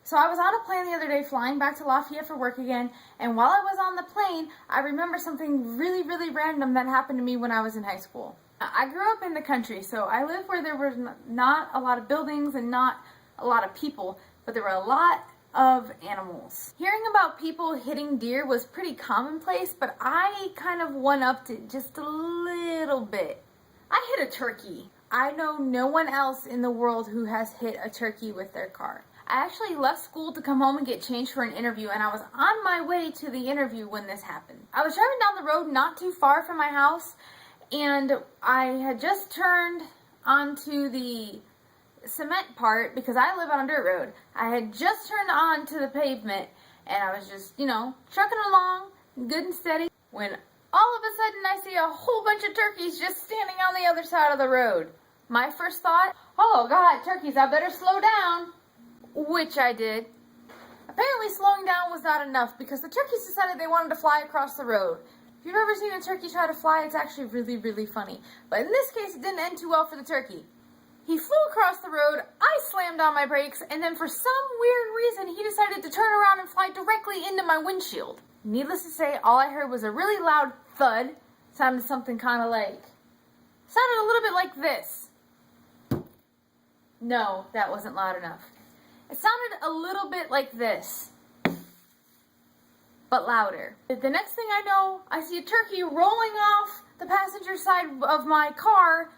So I was on a plane the other day flying back to Lafayette for work again, and while I was on the plane, I remember something really, really random that happened to me when I was in high school. I grew up in the country, so I lived where there were not a lot of buildings and not a lot of people, but there were a lot of animals. Hearing about people hitting deer was pretty commonplace, but I kind of one-upped it just a little bit. I hit a turkey. I know no one else in the world who has hit a turkey with their car. I actually left school to come home and get changed for an interview, and I was on my way to the interview when this happened. I was driving down the road not too far from my house, and I had just turned onto the cement part because I live on a dirt road. I had just turned onto the pavement, and I was just, trucking along, good and steady, when all of a sudden I see a whole bunch of turkeys just standing on the other side of the road. My first thought, oh God, turkeys, I better slow down. Which I did. Apparently slowing down was not enough because the turkeys decided they wanted to fly across the road. If you've ever seen a turkey try to fly, it's actually really, really funny. But in this case, it didn't end too well for the turkey. He flew across the road, I slammed on my brakes, and then for some weird reason, he decided to turn around and fly directly into my windshield. Needless to say, all I heard was a really loud thud. Sounded something kind of like... Sounded a little bit like this. No, that wasn't loud enough. It sounded a little bit like this, but louder. The next thing I know, I see a turkey rolling off the passenger side of my car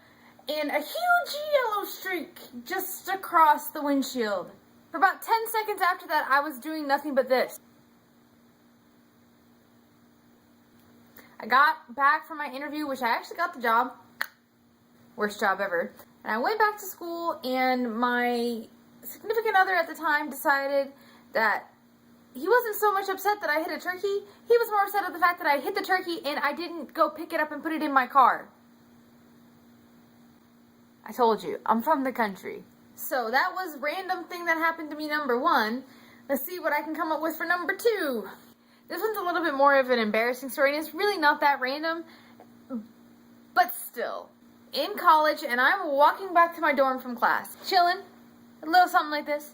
and a huge yellow streak just across the windshield. For about 10 seconds after that, I was doing nothing but this. I got back from my interview, which I actually got the job. Worst job ever. And I went back to school, and my significant other at the time decided that he wasn't so much upset that I hit a turkey. He was more upset at the fact that I hit the turkey and I didn't go pick it up and put it in my car. I told you, I'm from the country. So that was random thing that happened to me, number one. Let's see what I can come up with for number two. This one's a little bit more of an embarrassing story, and it's really not that random, but still. In college, and I'm walking back to my dorm from class, chilling. A little something like this.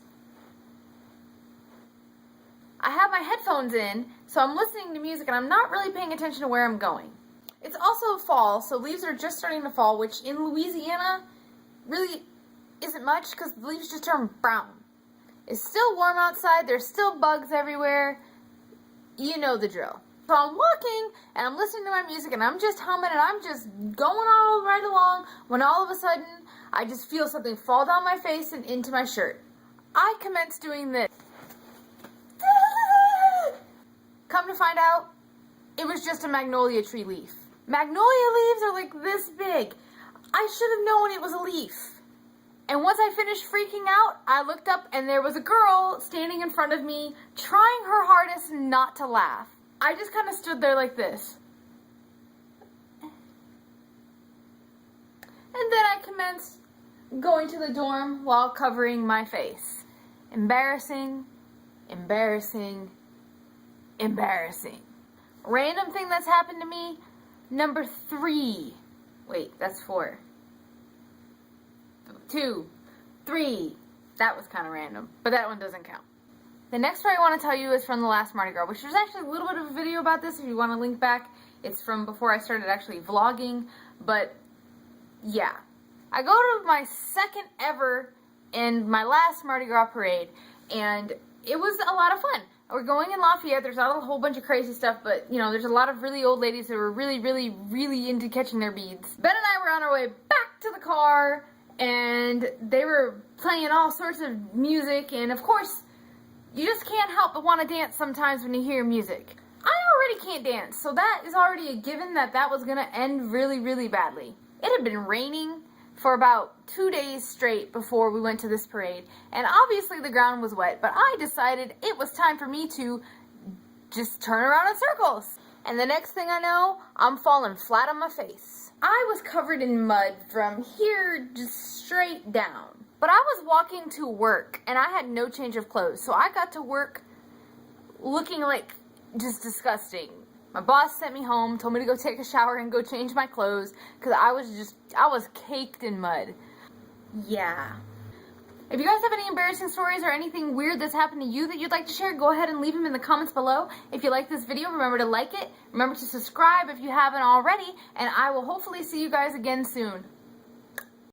I have my headphones in, so I'm listening to music and I'm not really paying attention to where I'm going. It's also fall, so leaves are just starting to fall, which in Louisiana really isn't much because the leaves just turn brown. It's still warm outside, there's still bugs everywhere. You know the drill. So I'm walking and I'm listening to my music and I'm just humming and I'm just going all right along when all of a sudden I just feel something fall down my face and into my shirt. I commence doing this. Come to find out, it was just a magnolia tree leaf. Magnolia leaves are like this big. I should have known it was a leaf. And once I finished freaking out, I looked up and there was a girl standing in front of me trying her hardest not to laugh. I just kind of stood there like this. And then I commenced going to the dorm while covering my face. Embarrassing, embarrassing, embarrassing. Random thing that's happened to me, number 3. Wait, that's 4. 2, 3. That was kind of random, but that one doesn't count. The next story I want to tell you is from the last Mardi Gras, which there's actually a little bit of a video about this if you want to link back. It's from before I started actually vlogging, but yeah. I go to my second ever and my last Mardi Gras parade, and it was a lot of fun. We're going in Lafayette, there's not a whole bunch of crazy stuff, but there's a lot of really old ladies that were really, really, really into catching their beads. Ben and I were on our way back to the car, and they were playing all sorts of music, and of course, you just can't help but want to dance sometimes when you hear music. I already can't dance, so that is already a given that was going to end really, really badly. It had been raining for about 2 days straight before we went to this parade, and obviously the ground was wet, but I decided it was time for me to just turn around in circles. And the next thing I know, I'm falling flat on my face. I was covered in mud from here just straight down. But I was walking to work, and I had no change of clothes, so I got to work looking like just disgusting. My boss sent me home, told me to go take a shower and go change my clothes, because I was caked in mud. Yeah. If you guys have any embarrassing stories or anything weird that's happened to you that you'd like to share, go ahead and leave them in the comments below. If you like this video, remember to like it. Remember to subscribe if you haven't already. And I will hopefully see you guys again soon.